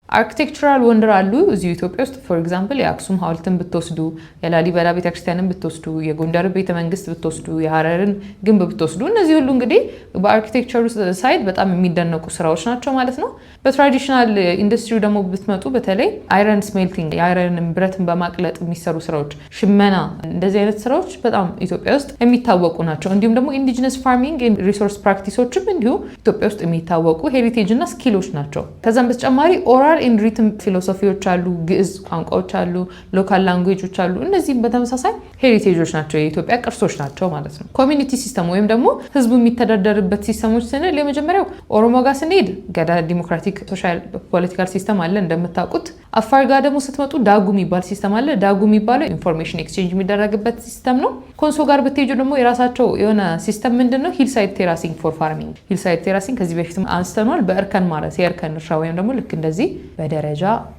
አርኪቴክቸራል ወንደር አሉ እዚህ ኢትዮጵያ ውስጥ ፎር ኤግዛምፕል የአክሱም ሐውልትን ብትወስዱ የላሊበላ ቤተክርስቲያንን ብትወስዱ የጎንደር ቤተመንግስት ብትወስዱ የሐረርን ግንብ ብትወስዱ እነዚህ ሁሉ እንግዲህ በአርኪቴክቸሩ ሳይድ በጣም የሚደነቁ ስራዎች ናቸው ማለት ነው። በትራዲሽናል ኢንዱስትሪው ደግሞ ብትመጡ በተለይ አይረን ስሜልቲንግ የአይረን ብረትን በማቅለጥ የሚሰሩ ስራዎች፣ ሽመና፣ እንደዚህ አይነት ስራዎች በጣም ኢትዮጵያ ውስጥ የሚታወቁ ናቸው። እንዲሁም ደግሞ ኢንዲጂነስ ፋርሚንግ ኤንድ ሪሶርስ ፕራክቲሶችም እንዲሁ ኢትዮጵያ ውስጥ የሚታወቁ ሄሪቴጅ እና ስኪሎች ናቸው። ከዛም በተጨማሪ ኦራል ኤንድ ሪትም ፊሎሶፊዎች አሉ፣ ግዕዝ ቋንቋዎች አሉ፣ ሎካል ላንጉዌጆች አሉ። እነዚህም በተመሳሳይ ሄሪቴጆች ናቸው፣ የኢትዮጵያ ቅርሶች ናቸው ማለት ነው። ኮሚኒቲ ሲስተም ወይም ደግሞ ህዝቡ የሚተዳደርበት ሲስተሞች ስንል የመጀመሪያው ኦሮሞ ጋር ስንሄድ ገዳ ዲሞክራቲክ ሶሻል ፖለቲካል ሲስተም አለ እንደምታውቁት። አፋር ጋር ደግሞ ስትመጡ ዳጉ የሚባል ሲስተም አለ። ዳጉ የሚባለው ኢንፎርሜሽን ኤክስቼንጅ የሚደረግበት ሲስተም ነው። ኮንሶ ጋር ብትሄጁ ደግሞ የራሳቸው የሆነ ሲስተም ምንድነው ሂልሳይድ ቴራሲንግ ፎር ፋርሚንግ። ሂልሳይድ ቴራሲንግ ከዚህ በፊት አንስተናል። በእርከን ማረስ የእርከን እርሻ ወይም ደግሞ ልክ እንደዚህ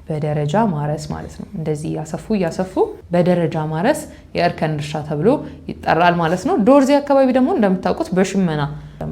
በደረጃ ማረስ ማለት ነው። እንደዚህ እያሰፉ በደረጃ ማረስ የእርከን እርሻ ተብሎ ይጠራል ማለት ነው። ዶርዜ አካባቢ ደግሞ እንደምታውቁት በሽመና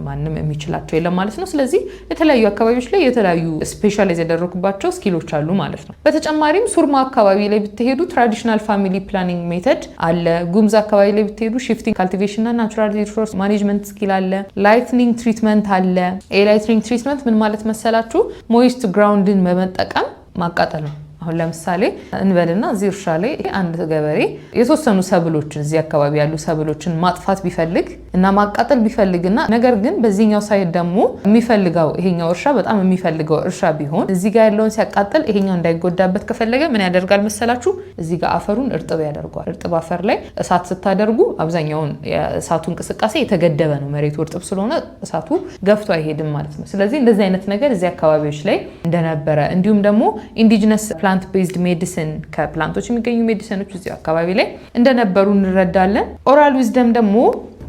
ማንም የሚችላቸው የለም ማለት ነው። ስለዚህ የተለያዩ አካባቢዎች ላይ የተለያዩ ስፔሻላይዝ ያደረጉባቸው ስኪሎች አሉ ማለት ነው። በተጨማሪም ሱርማ አካባቢ ላይ ብትሄዱ ትራዲሽናል ፋሚሊ ፕላኒንግ ሜተድ አለ። ጉምዝ አካባቢ ላይ ብትሄዱ ሽፍቲንግ ካልቲቬሽን እና ናቹራል ሪሶርስ ማኔጅመንት ስኪል አለ። ላይትኒንግ ትሪትመንት አለ። ላይትኒንግ ትሪትመንት ምን ማለት መሰላችሁ? ሞይስት ግራውንድን በመጠቀም ማቃጠል ነው። አሁን ለምሳሌ እንበልና እዚህ እርሻ ላይ አንድ ገበሬ የተወሰኑ ሰብሎችን እዚህ አካባቢ ያሉ ሰብሎችን ማጥፋት ቢፈልግ እና ማቃጠል ቢፈልግና ነገር ግን በዚህኛው ሳይድ ደግሞ የሚፈልገው ይሄኛው እርሻ በጣም የሚፈልገው እርሻ ቢሆን እዚህ ጋር ያለውን ሲያቃጥል ይሄኛው እንዳይጎዳበት ከፈለገ ምን ያደርጋል መሰላችሁ? እዚህ ጋር አፈሩን እርጥብ ያደርገዋል። እርጥብ አፈር ላይ እሳት ስታደርጉ አብዛኛውን የእሳቱ እንቅስቃሴ የተገደበ ነው። መሬቱ እርጥብ ስለሆነ እሳቱ ገፍቶ አይሄድም ማለት ነው። ስለዚህ እንደዚህ አይነት ነገር እዚህ አካባቢዎች ላይ እንደነበረ እንዲሁም ደግሞ ኢንዲጂነስ ፕላንት ቤዝድ ሜዲሲን ከፕላንቶች የሚገኙ ሜዲሲኖች እዚህ አካባቢ ላይ እንደነበሩ እንረዳለን። ኦራል ዊዝደም ደግሞ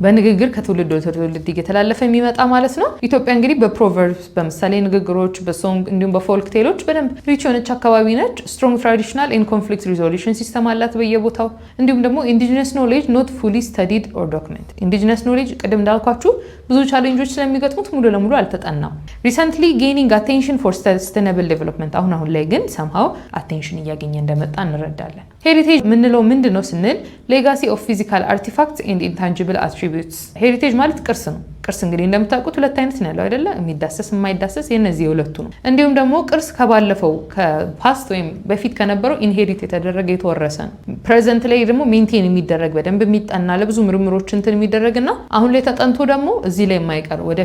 በንግግር ከትውልድ ወደ ትውልድ እየተላለፈ የሚመጣ ማለት ነው። ኢትዮጵያ እንግዲህ በፕሮቨርብስ በምሳሌ ንግግሮች፣ በሶንግ እንዲሁም በፎልክ ቴሎች በደንብ ሪች የሆነች አካባቢ ነች። ስትሮንግ ትራዲሽናል ኤንድ ኮንፍሊክት ሪዞሉሽን ሲስተም አላት በየቦታው። እንዲሁም ደግሞ ኢንዲጂነስ ኖሌጅ ኖት ፉሊ ስተዲድ ኦር ዶክመንት። ኢንዲጂነስ ኖሌጅ ቅድም እንዳልኳችሁ ብዙ ቻሌንጆች ስለሚገጥሙት ሙሉ ለሙሉ አልተጠናም። ሪሰንትሊ ጌኒንግ አቴንሽን ፎር ሰስቴናብል ዴቨሎፕመንት አሁን ላይ ግን ሰምሃው አቴንሽን እያገኘ እንደመጣ እንረዳለን። ሄሪቴጅ ምንለው ምንድን ነው ስንል ሌጋሲ ኦፍ ፊዚካል አርቲፋክትስ ኤንድ ኢንታንጂብል አትሪቢዩትስ። ሄሪቴጅ ማለት ቅርስ ነው። ቅርስ እንግዲህ እንደምታውቁት ሁለት አይነት ነው ያለው አይደለ? የሚዳሰስ የማይዳሰስ። የነዚህ የሁለቱ ነው። እንዲሁም ደግሞ ቅርስ ከባለፈው ከፓስት ወይም በፊት ከነበረው ኢንሄሪት የተደረገ የተወረሰ ነው። ፕሬዘንት ላይ ደግሞ ሜንቴን የሚደረግ በደንብ የሚጠና ለብዙ ምርምሮች እንትን የሚደረግና አሁን ላይ ተጠንቶ ደግሞ እዚህ ላይ የማይቀር ወደ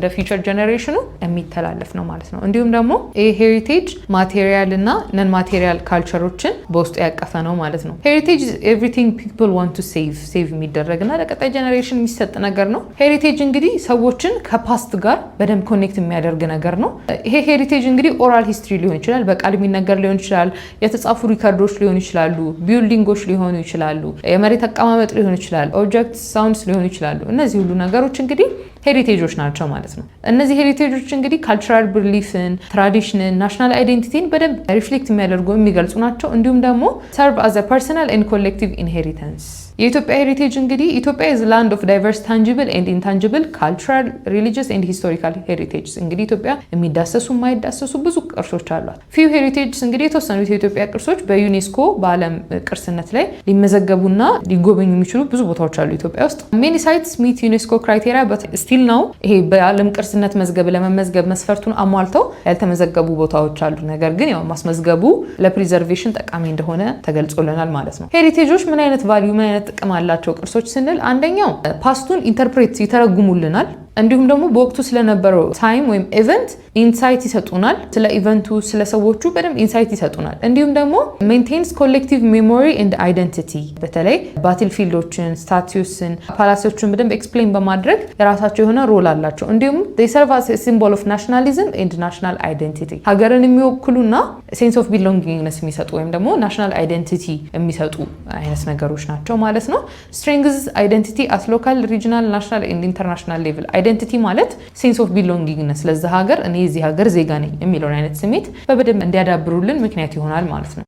ፊውቸር ጀነሬሽኑ የሚተላለፍ ነው ማለት ነው። እንዲሁም ደግሞ ይሄ ሄሪቴጅ ማቴሪያል እና ነን ማቴሪያል ካልቸሮችን በውስጡ ያቀፈ ነው ማለት ነው። ሄሪቴጅ ኤቭሪቲንግ ፒፕል ዋንት ቱ ሴቭ የሚደረግና ለቀጣይ ጀነሬሽን የሚሰጥ ነገር ነው። ሄሪቴጅ እንግዲህ ሰዎችን ከፓስት ጋር በደንብ ኮኔክት የሚያደርግ ነገር ነው። ይሄ ሄሪቴጅ እንግዲህ ኦራል ሂስትሪ ሊሆን ይችላል፣ በቃል የሚነገር ሊሆን ይችላል፣ የተጻፉ ሪከርዶች ሊሆኑ ይችላሉ፣ ቢልዲንጎች ሊሆኑ ይችላሉ፣ የመሬት አቀማመጥ ሊሆን ይችላል፣ ኦብጀክት ሳውንድስ ሊሆኑ ይችላሉ። እነዚህ ሁሉ ነገሮች እንግዲህ ሄሪቴጆች ናቸው ማለት ነው። እነዚህ ሄሪቴጆች እንግዲህ ካልቸራል ብሊፍን፣ ትራዲሽንን፣ ናሽናል አይዴንቲቲን በደንብ ሪፍሌክት የሚያደርጉ የሚገልጹ ናቸው። እንዲሁም ደግሞ ሰርቭ አዝ ፐርሰናል ኤንድ ኮሌክቲቭ ኢንሄሪተንስ። የኢትዮጵያ ሄሪቴጅ እንግዲህ ኢትዮጵያ ኢዝ ላንድ ኦፍ ዳይቨርስ ታንጂብል ኤንድ ኢንታንጂብል ካልቸራል ሪሊጂየስ ኤንድ ሂስቶሪካል ሄሪቴጅስ። እንግዲህ ኢትዮጵያ የሚዳሰሱ የማይዳሰሱ ብዙ ቅርሶች አሏት። ፊው ሄሪቴጅስ እንግዲህ የተወሰኑት የኢትዮጵያ ቅርሶች በዩኔስኮ በዓለም ቅርስነት ላይ ሊመዘገቡና ሊጎበኙ የሚችሉ ብዙ ቦታዎች አሉ ኢትዮጵያ ውስጥ። ሜኒ ሳይትስ ሚት ዩኔስኮ ክራይቴሪያ በት ስቲል ነው ይሄ በዓለም ቅርስነት መዝገብ ለመመዝገብ መስፈርቱን አሟልተው ያልተመዘገቡ ቦታዎች አሉ። ነገር ግን ያው ማስመዝገቡ ለፕሪዘርቬሽን ጠቃሚ እንደሆነ ተገልጾልናል ማለት ነው። ሄሪቴጆች ምን አይነት ቫልዩ ምን አይነት ጥቅም አላቸው ቅርሶች ስንል አንደኛው ፓስቱን ኢንተርፕሬት ይተረጉሙልናል። እንዲሁም ደግሞ በወቅቱ ስለነበረው ታይም ወይም ኢቨንት ኢንሳይት ይሰጡናል። ስለ ኢቨንቱ ስለ ሰዎቹ በደንብ ኢንሳይት ይሰጡናል። እንዲሁም ደግሞ ሜንቴንስ ኮሌክቲቭ ሜሞሪ ኤንድ አይደንቲቲ። በተለይ ባትል ፊልዶችን፣ ስታቲዩስን፣ ፓላሲዎችን በደንብ ኤክስፕሌን በማድረግ የራሳቸው የሆነ ሮል አላቸው። እንዲሁም they serve as a symbol of nationalism and national identity። ሀገርን የሚወክሉና ሴንስ ኦፍ ቢሎንጊንግነስ የሚሰጡ ወይም ደግሞ ናሽናል አይደንቲቲ የሚሰጡ አይነት ነገሮች ናቸው ማለት ነው። strengthens identity at local, regional, national and international level። አይደንቲቲ ማለት ሴንስ ኦፍ ቢሎንጊንግነስ ለዛ ሀገር እኔ የዚህ ሀገር ዜጋ ነኝ የሚለውን አይነት ስሜት በደንብ እንዲያዳብሩልን ምክንያት ይሆናል ማለት ነው።